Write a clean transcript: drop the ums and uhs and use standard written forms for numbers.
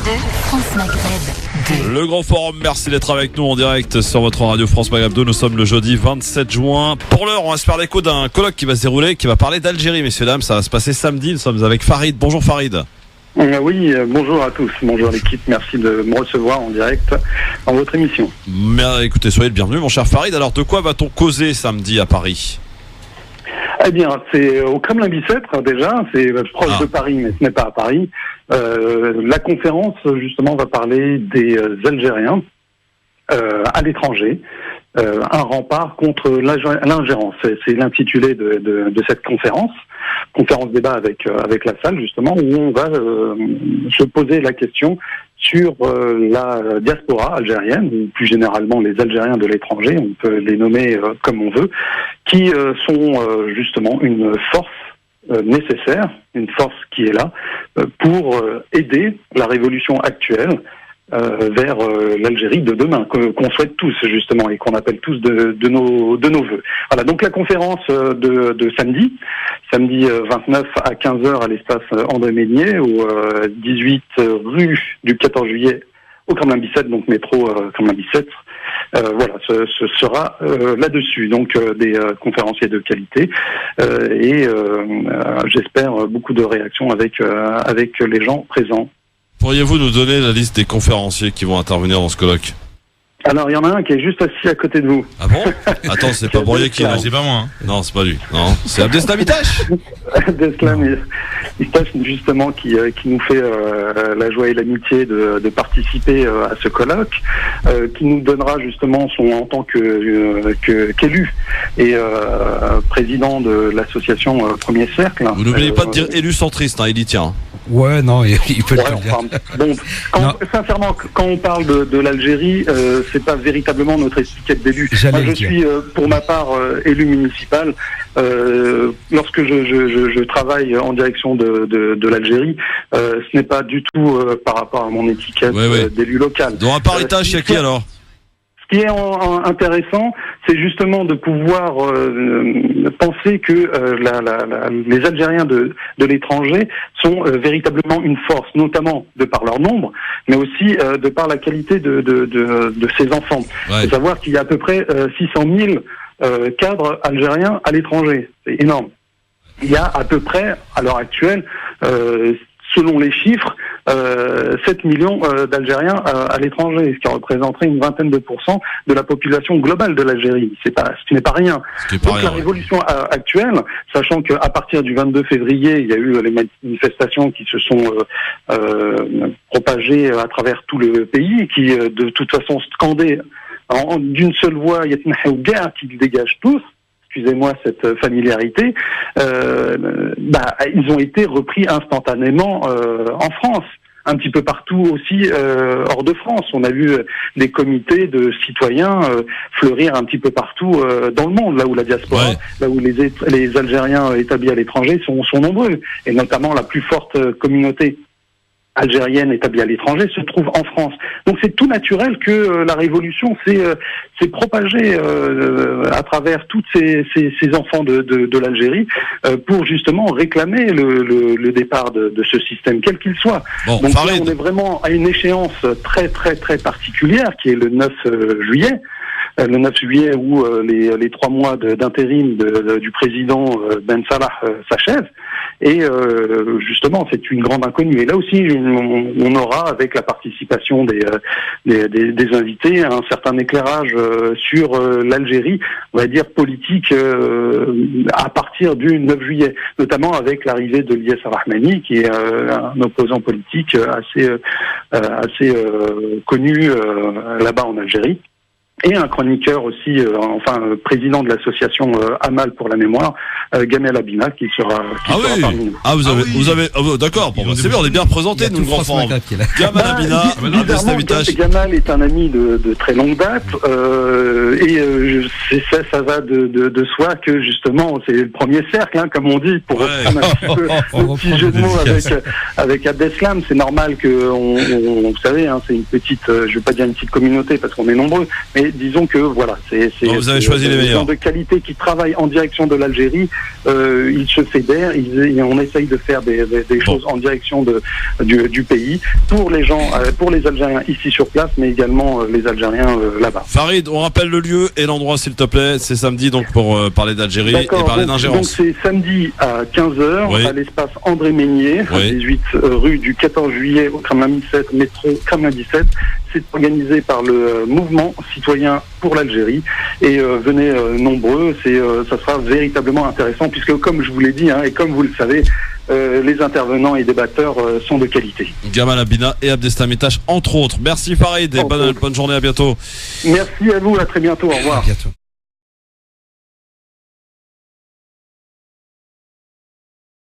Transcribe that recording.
France Maghreb 2. Le grand forum, merci d'être avec nous en direct sur votre radio France Maghreb 2. Nous sommes le jeudi 27 juin. Pour l'heure, on va se faire l'écho d'un colloque qui va se dérouler, qui va parler d'Algérie, messieurs, dames. Ça va se passer samedi. Nous sommes avec Farid. Bonjour Farid. Oui, bonjour à tous, bonjour à l'équipe, merci de me recevoir en direct dans votre émission. Mais écoutez, soyez le bienvenu mon cher Farid. Alors de quoi va-t-on causer samedi à Paris ? Eh bien, c'est au Kremlin-Bicêtre déjà, c'est proche de Paris, mais ce n'est pas à Paris. La conférence, justement, va parler des Algériens à l'étranger. Un rempart contre l'ingérence. C'est l'intitulé de cette conférence débat avec la salle, justement, où on va se poser la question sur la diaspora algérienne, ou plus généralement les Algériens de l'étranger, on peut les nommer comme on veut, qui sont justement une force nécessaire, une force qui est là pour aider la révolution actuelle vers l'Algérie de demain, qu'on souhaite tous justement et qu'on appelle tous de nos vœux. Voilà, donc la conférence de samedi 29 à 15h à l'espace André Ménier, au 18 rue du 14 juillet au Kremlin-Bicêtre, donc métro Kremlin-Bicêtre. Voilà, ce sera là-dessus, donc des conférenciers de qualité et j'espère beaucoup de réactions avec les gens présents. Pourriez-vous nous donner la liste des conférenciers qui vont intervenir dans ce colloque ? Alors, il y en a un qui est juste assis à côté de vous. Ah bon ? Attends, c'est pas Bourrier qui... C'est pas moi. Non, c'est pas lui. Non, c'est Abdeslam Itache. Abdeslam Itache, justement, qui nous fait la joie et l'amitié de participer à ce colloque, qui nous donnera justement en tant qu'élu et président de l'association Premier Cercle. Vous n'oubliez pas de dire élu centriste, hein, il y tient. Ouais, non, il peut le dire. Bon, sincèrement, quand on parle de l'Algérie, c'est pas véritablement notre étiquette d'élu. Moi, je suis, pour ma part, élu municipal. Lorsque je travaille en direction de l'Algérie, ce n'est pas du tout par rapport à mon étiquette d'élu local. Donc à part Itache, il y a qui alors ? Ce qui est intéressant, c'est justement de pouvoir penser que les Algériens de l'étranger sont véritablement une force, notamment de par leur nombre, mais aussi de par la qualité de ces enfants. Il faut savoir qu'il y a à peu près 600 000 cadres algériens à l'étranger. C'est énorme. Il y a à peu près, à l'heure actuelle, selon les chiffres, 7 millions d'Algériens à l'étranger, ce qui représenterait une vingtaine de pourcents de la population globale de l'Algérie. Ce n'est pas rien. Donc la révolution actuelle, sachant qu'à partir du 22 février, il y a eu les manifestations qui se sont propagées à travers tout le pays, qui de toute façon scandaient d'une seule voix, il y a une guerre qui dégage tous. Excusez-moi cette familiarité, ils ont été repris instantanément en France, un petit peu partout aussi hors de France. On a vu des comités de citoyens fleurir un petit peu partout dans le monde, là où la diaspora, là où les Algériens établis à l'étranger sont nombreux, et notamment la plus forte communauté algérienne établie à l'étranger se trouve en France. Donc c'est tout naturel que la révolution s'est propagée à travers tous ces enfants de l'Algérie pour justement réclamer le départ de ce système, quel qu'il soit. Bon, donc là, on est vraiment à une échéance très très très particulière qui est le 9 juillet. Le 9 juillet où les 3 mois d'intérim du président Ben Salah s'achèvent. Et justement, c'est une grande inconnue. Et là aussi, on aura, avec la participation des invités, un certain éclairage sur l'Algérie, on va dire politique, à partir du 9 juillet, notamment avec l'arrivée de Lies Rahmani, qui est un opposant politique assez connu là-bas en Algérie. Et un chroniqueur aussi, président de l'association Amal pour la mémoire, Gamel Abina, qui sera parmi nous. D'accord, bon, c'est bien, on est bien représentés, nous, le grand forum. Gamel Abina, Gamal est un ami de très longue date, ça va de soi que, justement, c'est le premier cercle, hein, comme on dit, pour reprendre un petit peu le petit jeu de mots avec Abdeslam. C'est normal que, vous savez, hein, c'est une petite, je vais pas dire une petite communauté, parce qu'on est nombreux, mais mais disons que voilà, vous avez choisi les meilleurs. Gens de qualité qui travaillent en direction de l'Algérie. Ils se fédèrent, on essaye de faire des choses en direction du pays pour les gens, pour les Algériens ici sur place, mais également les Algériens là-bas. Farid, on rappelle le lieu et l'endroit s'il te plaît. C'est samedi donc pour parler d'Algérie et parler d'ingérence. Donc c'est samedi à 15h à l'espace André Meignier, 18 rue du 14 juillet au Kremlin 17, métro Kremlin 17. C'est organisé par le mouvement citoyen pour l'Algérie et venez nombreux, ça sera véritablement intéressant puisque comme je vous l'ai dit et comme vous le savez, les intervenants et débatteurs sont de qualité. Gamal Abina et Abdeslam Itache entre autres. Merci Farid et bonne journée, à bientôt. Merci à vous, à très bientôt, au revoir. À bientôt.